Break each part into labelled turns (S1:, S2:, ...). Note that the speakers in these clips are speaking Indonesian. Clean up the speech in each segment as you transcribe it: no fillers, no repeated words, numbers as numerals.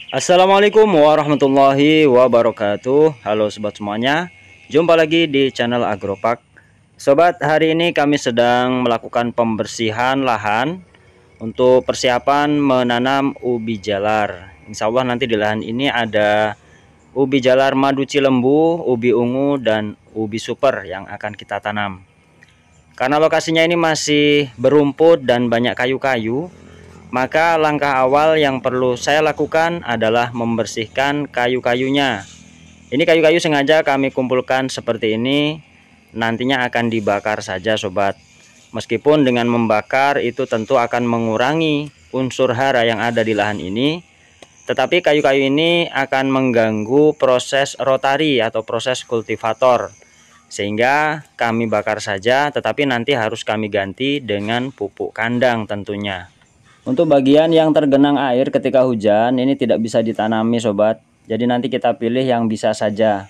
S1: Assalamualaikum warahmatullahi wabarakatuh. Halo sobat semuanya, jumpa lagi di channel Agropark. Sobat, hari ini kami sedang melakukan pembersihan lahan untuk persiapan menanam ubi jalar. Insya Allah nanti di lahan ini ada ubi jalar madu cilembu, ubi ungu, dan ubi super yang akan kita tanam. Karena lokasinya ini masih berumput dan banyak kayu-kayu, maka langkah awal yang perlu saya lakukan adalah membersihkan kayu-kayunya. Ini kayu-kayu sengaja kami kumpulkan seperti ini, nantinya akan dibakar saja sobat. Meskipun dengan membakar itu tentu akan mengurangi unsur hara yang ada di lahan ini, tetapi kayu-kayu ini akan mengganggu proses rotari atau proses kultivator, sehingga kami bakar saja, tetapi nanti harus kami ganti dengan pupuk kandang tentunya. Untuk bagian yang tergenang air ketika hujan ini tidak bisa ditanami sobat, jadi nanti kita pilih yang bisa saja.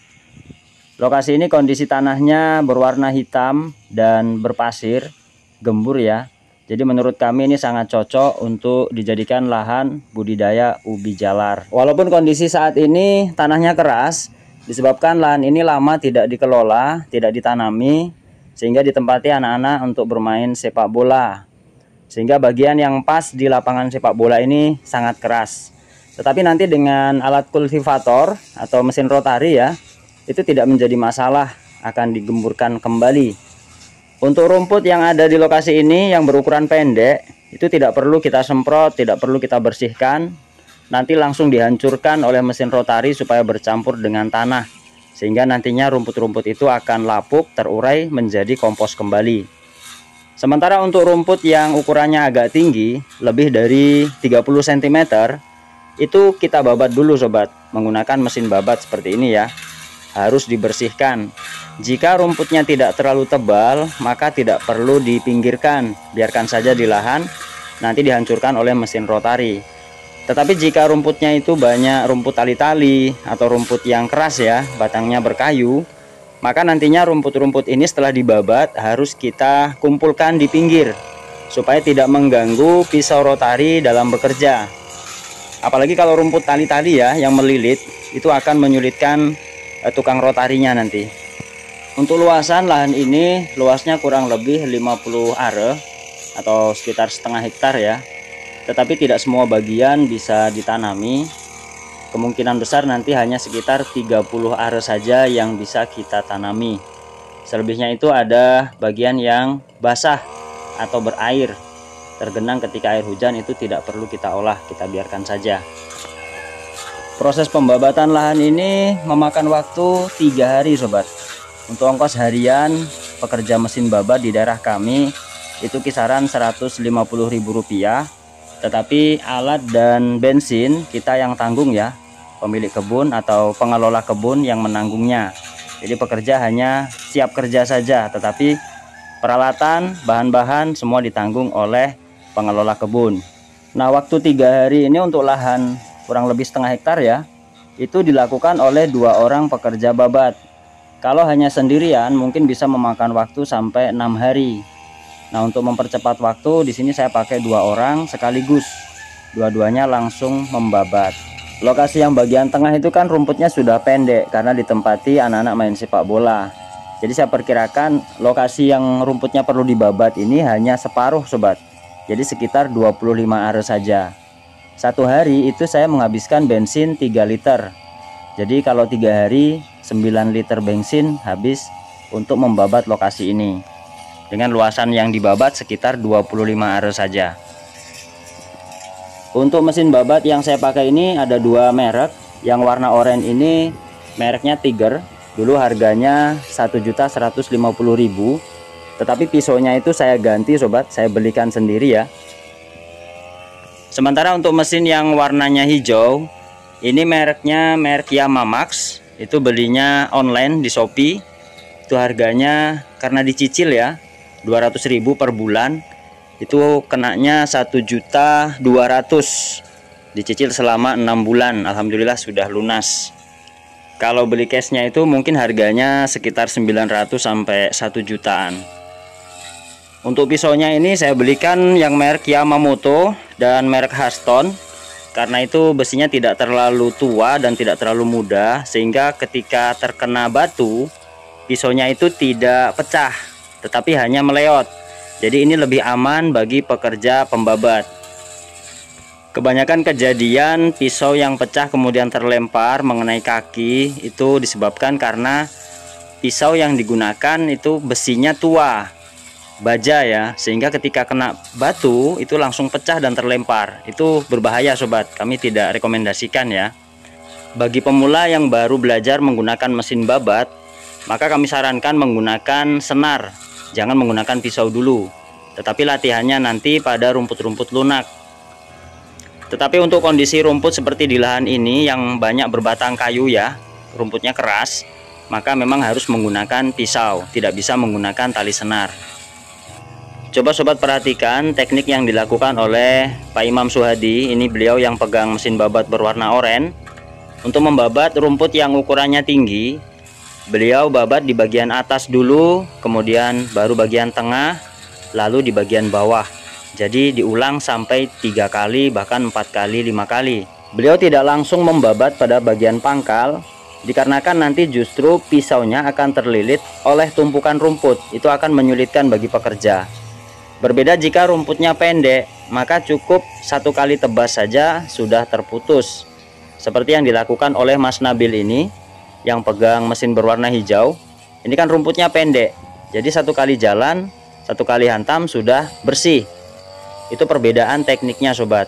S1: Lokasi ini kondisi tanahnya berwarna hitam dan berpasir, gembur ya. Jadi menurut kami ini sangat cocok untuk dijadikan lahan budidaya ubi jalar. Walaupun kondisi saat ini tanahnya keras, disebabkan lahan ini lama tidak dikelola, tidak ditanami, sehingga ditempati anak-anak untuk bermain sepak bola. Sehingga bagian yang pas di lapangan sepak bola ini sangat keras. Tetapi nanti dengan alat kultivator atau mesin rotari ya, itu tidak menjadi masalah, akan digemburkan kembali. Untuk rumput yang ada di lokasi ini yang berukuran pendek, itu tidak perlu kita semprot, tidak perlu kita bersihkan. Nanti langsung dihancurkan oleh mesin rotari supaya bercampur dengan tanah, sehingga nantinya rumput-rumput itu akan lapuk, terurai menjadi kompos kembali. Sementara untuk rumput yang ukurannya agak tinggi, lebih dari 30 cm, itu kita babat dulu sobat, menggunakan mesin babat seperti ini ya. Harus dibersihkan. Jika rumputnya tidak terlalu tebal, maka tidak perlu dipinggirkan, biarkan saja di lahan, nanti dihancurkan oleh mesin rotari. Tetapi jika rumputnya itu banyak rumput tali-tali atau rumput yang keras ya, batangnya berkayu, maka nantinya rumput-rumput ini setelah dibabat harus kita kumpulkan di pinggir supaya tidak mengganggu pisau rotari dalam bekerja. Apalagi kalau rumput tali-tali ya yang melilit, itu akan menyulitkan tukang rotarinya nanti. Untuk luasan lahan ini, luasnya kurang lebih 50 are atau sekitar setengah hektar ya. Tetapi tidak semua bagian bisa ditanami. Kemungkinan besar nanti hanya sekitar 30 are saja yang bisa kita tanami. Selebihnya itu ada bagian yang basah atau berair, tergenang ketika air hujan, itu tidak perlu kita olah, kita biarkan saja. Proses pembabatan lahan ini memakan waktu 3 hari sobat. Untuk ongkos harian pekerja mesin babat di daerah kami itu kisaran Rp150.000. Tetapi alat dan bensin kita yang tanggung ya, pemilik kebun atau pengelola kebun yang menanggungnya. Jadi pekerja hanya siap kerja saja, tetapi peralatan, bahan-bahan semua ditanggung oleh pengelola kebun. Nah, waktu 3 hari ini untuk lahan kurang lebih setengah hektar ya, itu dilakukan oleh 2 orang pekerja babat. Kalau hanya sendirian mungkin bisa memakan waktu sampai 6 hari. Nah, untuk mempercepat waktu di sini saya pakai 2 orang sekaligus. Dua-duanya langsung membabat. Lokasi yang bagian tengah itu kan rumputnya sudah pendek karena ditempati anak-anak main sepak bola. Jadi saya perkirakan lokasi yang rumputnya perlu dibabat ini hanya separuh sobat. Jadi sekitar 25 are saja. Satu hari itu saya menghabiskan bensin 3 liter. Jadi kalau 3 hari 9 liter bensin habis untuk membabat lokasi ini. Dengan luasan yang dibabat sekitar 25 are saja. Untuk mesin babat yang saya pakai ini ada 2 merek. Yang warna oranye ini mereknya Tiger. Dulu harganya Rp1.150.000. Tetapi pisaunya itu saya ganti sobat, saya belikan sendiri ya. Sementara untuk mesin yang warnanya hijau, ini mereknya merek Yamamax. Itu belinya online di Shopee. Itu harganya karena dicicil ya, 200.000 per bulan. Itu kenanya 1.200.000. Dicicil selama 6 bulan. Alhamdulillah sudah lunas. Kalau beli cashnya itu mungkin harganya sekitar 900 sampai 1 jutaan. Untuk pisaunya ini saya belikan yang merek Yamamoto dan merek Haston. Karena itu besinya tidak terlalu tua dan tidak terlalu muda, sehingga ketika terkena batu pisaunya itu tidak pecah tetapi hanya meleot. Jadi ini lebih aman bagi pekerja pembabat. Kebanyakan kejadian pisau yang pecah kemudian terlempar mengenai kaki itu disebabkan karena pisau yang digunakan itu besinya tua, baja ya, sehingga ketika kena batu itu langsung pecah dan terlempar. Itu berbahaya sobat, kami tidak rekomendasikan ya. Bagi pemula yang baru belajar menggunakan mesin babat, maka kami sarankan menggunakan senar, jangan menggunakan pisau dulu, tetapi latihannya nanti pada rumput-rumput lunak. Tetapi untuk kondisi rumput seperti di lahan ini yang banyak berbatang kayu ya, rumputnya keras, maka memang harus menggunakan pisau, tidak bisa menggunakan tali senar. Coba sobat perhatikan teknik yang dilakukan oleh Pak Imam Suhadi. Ini beliau yang pegang mesin babat berwarna oranye. Untuk membabat rumput yang ukurannya tinggi, beliau babat di bagian atas dulu, kemudian baru bagian tengah, lalu di bagian bawah. Jadi diulang sampai 3 kali, bahkan 4 kali, 5 kali. Beliau tidak langsung membabat pada bagian pangkal, dikarenakan nanti justru pisaunya akan terlilit oleh tumpukan rumput. Itu akan menyulitkan bagi pekerja. Berbeda jika rumputnya pendek, maka cukup 1 kali tebas saja sudah terputus. Seperti yang dilakukan oleh Mas Nabil ini, yang pegang mesin berwarna hijau. Ini kan rumputnya pendek, jadi 1 kali jalan, 1 kali hantam sudah bersih. Itu perbedaan tekniknya sobat.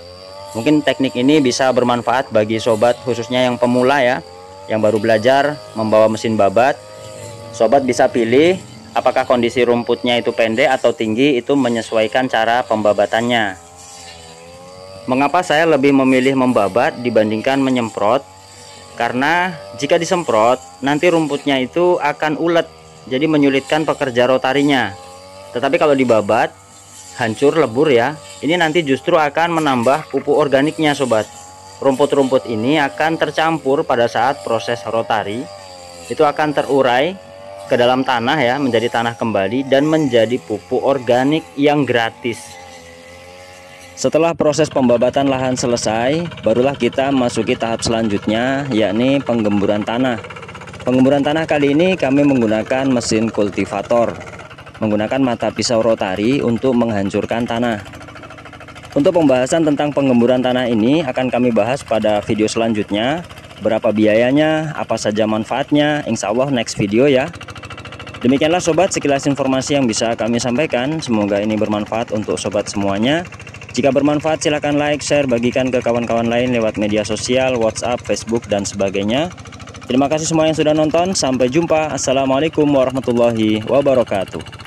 S1: Mungkin teknik ini bisa bermanfaat bagi sobat khususnya yang pemula ya, yang baru belajar membawa mesin babat. Sobat bisa pilih apakah kondisi rumputnya itu pendek atau tinggi, itu menyesuaikan cara pembabatannya. Mengapa saya lebih memilih membabat dibandingkan menyemprot? Karena jika disemprot nanti rumputnya itu akan ulet, jadi menyulitkan pekerja rotarinya. Tetapi kalau dibabat hancur lebur ya, ini nanti justru akan menambah pupuk organiknya sobat. Rumput-rumput ini akan tercampur pada saat proses rotari, itu akan terurai ke dalam tanah ya, menjadi tanah kembali dan menjadi pupuk organik yang gratis. Setelah proses pembabatan lahan selesai, barulah kita masuki tahap selanjutnya, yakni penggemburan tanah. Penggemburan tanah kali ini kami menggunakan mesin kultivator, menggunakan mata pisau rotari untuk menghancurkan tanah. Untuk pembahasan tentang penggemburan tanah ini akan kami bahas pada video selanjutnya. Berapa biayanya, apa saja manfaatnya, insya Allah next video ya. Demikianlah sobat sekilas informasi yang bisa kami sampaikan. Semoga ini bermanfaat untuk sobat semuanya. Jika bermanfaat silahkan like, share, bagikan ke kawan-kawan lain lewat media sosial, WhatsApp, Facebook, dan sebagainya. Terima kasih semua yang sudah nonton. Sampai jumpa. Assalamualaikum warahmatullahi wabarakatuh.